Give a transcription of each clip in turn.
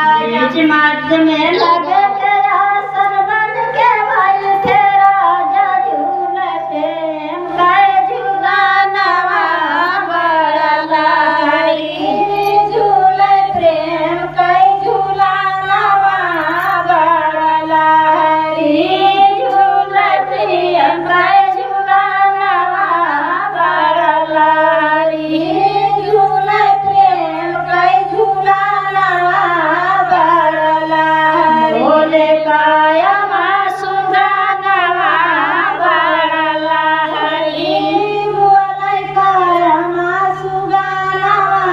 बीच मध्य में लगे के आसन बन के भइल के राजा झूले प्रेम कई झूलनवा बड़ा हरी झूले प्रेम कई झूलनवा बड़ा हरी झूले प्रेम कई झूलनवा बड़ा हरी झूले प्रेम कई झूलनवा बड़ा बोले काया माँ सुंदरनवा बड़ा हरी बोले काया माँ सुंदरनवा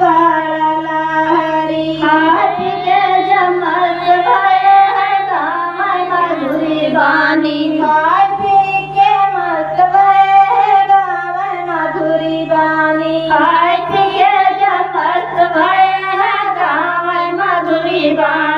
बड़ा हरी हरि के जमत भये है गाय मधुरी बानी खाय पी के मत भये है गाय मधुरी बानी खाय पी के जमत भये है गाय मधुरी बानी।